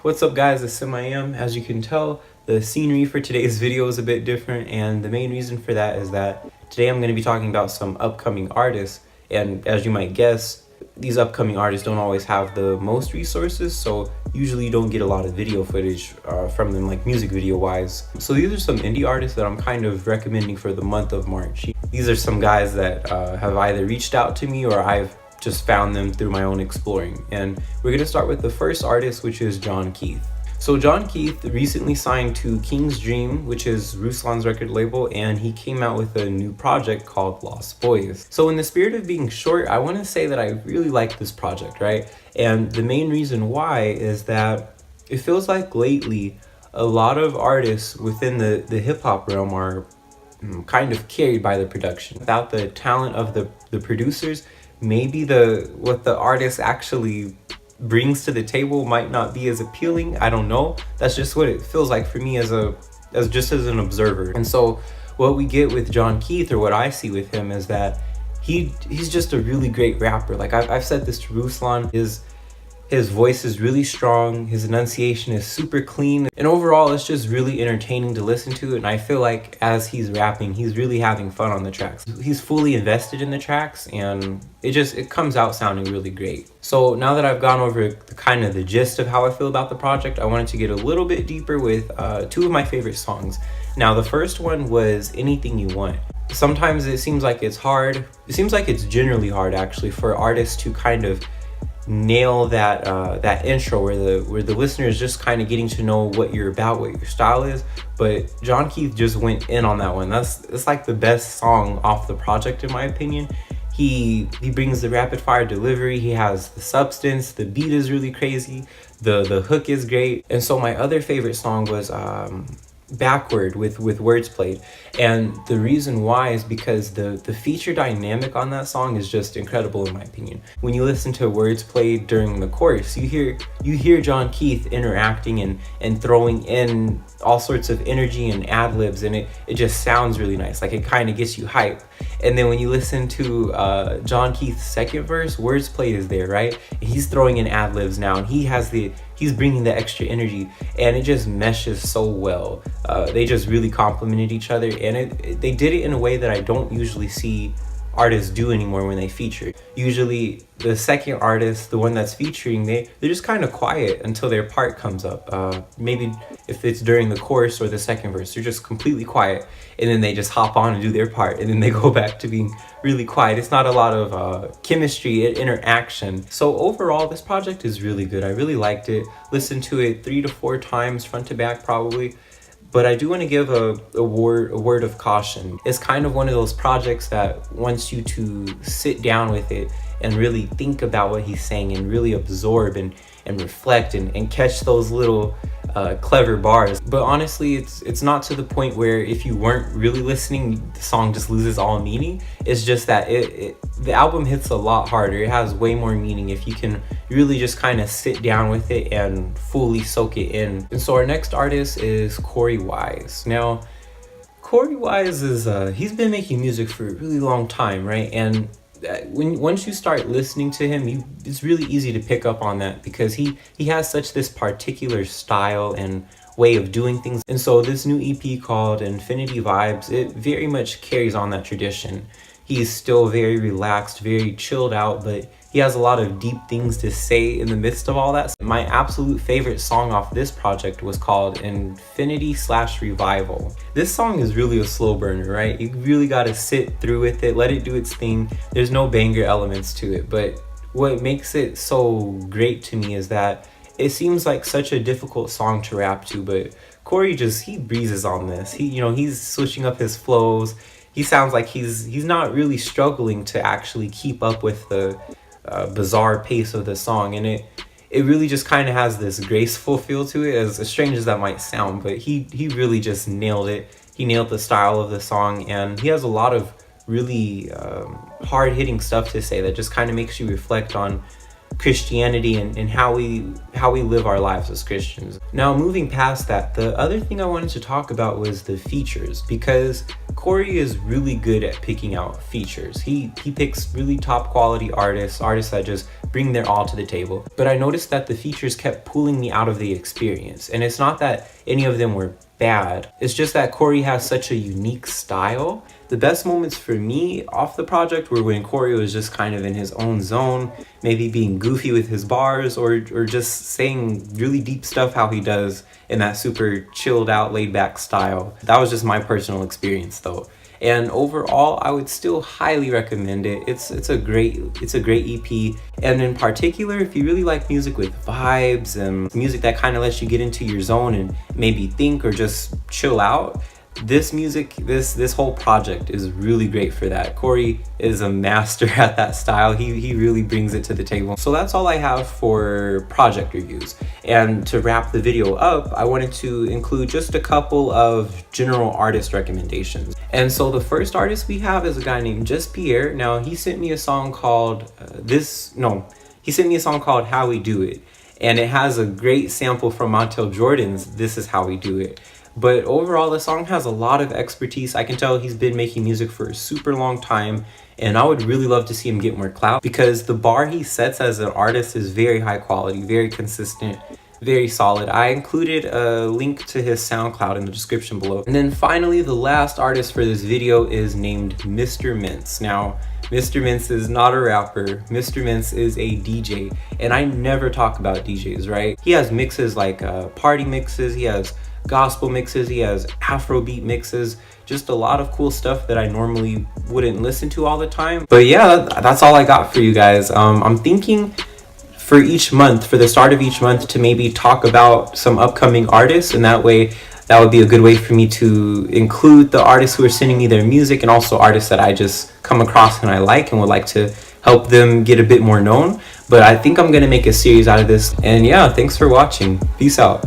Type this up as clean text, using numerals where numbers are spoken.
What's up guys, it's SimIAm. As you can tell, the scenery for today's video is a bit different, and the main reason for that is that today I'm going to be talking about some upcoming artists, and as you might guess, these upcoming artists don't always have the most resources, so usually you don't get a lot of video footage from them, like music video wise. So these are some indie artists that I'm kind of recommending for the month of March. These are some guys that have either reached out to me or I've just found them through my own exploring. And we're gonna start with the first artist, which is Jon Keith. So Jon Keith recently signed to King's Dream, which is Ruslan's record label, and he came out with a new project called Lost Boys. So in the spirit of being short, I want to say that I really like this project, right? And the main reason why is that it feels like lately a lot of artists within the hip-hop realm are kind of carried by the production. Without the talent of the producers, maybe what the artist actually brings to the table might not be as appealing. I don't know. That's just what it feels like for me as an observer. And so what we get with Jon Keith, or what I see with him, is that he's just a really great rapper. Like I've said this to Ruslan, his voice is really strong, his enunciation is super clean, and overall it's just really entertaining to listen to. And I feel like as he's rapping, he's really having fun on the tracks. He's fully invested in the tracks, and it comes out sounding really great. So now that I've gone over the gist of how I feel about the project, I wanted to get a little bit deeper with two of my favorite songs. Now the first one was Anything You Want. Sometimes it seems like it's hard. It seems like it's generally hard actually for artists to kind of nail that intro where the listener is just kind of getting to know what you're about, what your style is. But Jon Keith just went in on that one. It's like the best song off the project in my opinion. He brings the rapid fire delivery, he has the substance, the beat is really crazy, the hook is great. And so my other favorite song was Backward with Words Played, and the reason why is because the feature dynamic on that song is just incredible in my opinion. When you listen to Words Played during the chorus, you hear Jon Keith interacting and throwing in all sorts of energy and ad-libs, and it just sounds really nice. Like it kind of gets you hype. And then when you listen to Jon Keith's second verse, Words Played is there, right? And he's throwing in ad-libs now, and he's bringing the extra energy, and it just meshes so well. They just really complemented each other, and they did it in a way that I don't usually see artists do anymore when they feature. Usually the second artist, the one that's featuring, they're just kind of quiet until their part comes up. Maybe if it's during the chorus or the second verse, they're just completely quiet, and then they just hop on and do their part, and then they go back to being really quiet. It's not a lot of chemistry and interaction. So overall, this project is really good. I really liked it. Listened to it 3 to 4 times front to back probably. But I do want to give a word of caution. It's kind of one of those projects that wants you to sit down with it and really think about what he's saying and really absorb and reflect and catch those little clever bars. But honestly, it's not to the point where if you weren't really listening, the song just loses all meaning. It's just that the album hits a lot harder. It has way more meaning if you can really just kind of sit down with it and fully soak it in. And so our next artist is Corey Wise. Now, Corey Wise is he's been making music for a really long time, right? And once you start listening to him, it's really easy to pick up on that because he has this particular style and way of doing things. And so this new EP called Infinity Vibes, it very much carries on that tradition. He's still very relaxed, very chilled out, but he has a lot of deep things to say in the midst of all that. My absolute favorite song off this project was called Infinity/Revival. This song is really a slow burner, right? You really got to sit through with it, let it do its thing. There's no banger elements to it, but what makes it so great to me is that it seems like such a difficult song to rap to, but Corey he breezes on this. He's switching up his flows. He sounds like he's not really struggling to actually keep up with the bizarre pace of the song, and it really just kind of has this graceful feel to it, as strange as that might sound. But he really just nailed it. He nailed the style of the song, and he has a lot of really hard-hitting stuff to say that just kind of makes you reflect on Christianity and how we live our lives as Christians. Now, moving past that, the other thing I wanted to talk about was the features, because Corey is really good at picking out features. He picks really top quality artists that just bring their all to the table. But I noticed that the features kept pulling me out of the experience. And it's not that any of them were bad. It's just that Corey has such a unique style. The best moments for me off the project were when Corey was just kind of in his own zone, maybe being goofy with his bars or just saying really deep stuff how he does in that super chilled out, laid back style. That was just my personal experience though. And overall, I would still highly recommend it. It's a great EP. And in particular, if you really like music with vibes and music that kind of lets you get into your zone and maybe think or just chill out, this music, this whole project is really great for that. Corey is a master at that style. He really brings it to the table. So that's all I have for project reviews. And to wrap the video up, I wanted to include just a couple of general artist recommendations. And so the first artist we have is a guy named JustPierre. Now he sent me a song called How We Do It. And it has a great sample from Montel Jordan's This Is How We Do It. But overall, the song has a lot of expertise. I can tell he's been making music for a super long time, and I would really love to see him get more clout because the bar he sets as an artist is very high quality, very consistent, very solid. I included a link to his SoundCloud in the description below. And then finally, the last artist for this video is named Mr. Mince. Now, Mr. Mince is not a rapper. Mr. Mince is a DJ, and I never talk about DJs, right? He has mixes like party mixes, he has gospel mixes, he has Afrobeat mixes, just a lot of cool stuff that I normally wouldn't listen to all the time. But yeah, that's all I got for you guys. I'm thinking for each month, for the start of each month, to maybe talk about some upcoming artists, and that way that would be a good way for me to include the artists who are sending me their music and also artists that I just come across and I like and would like to help them get a bit more known. But I think I'm gonna make a series out of this. And yeah, thanks for watching. Peace out.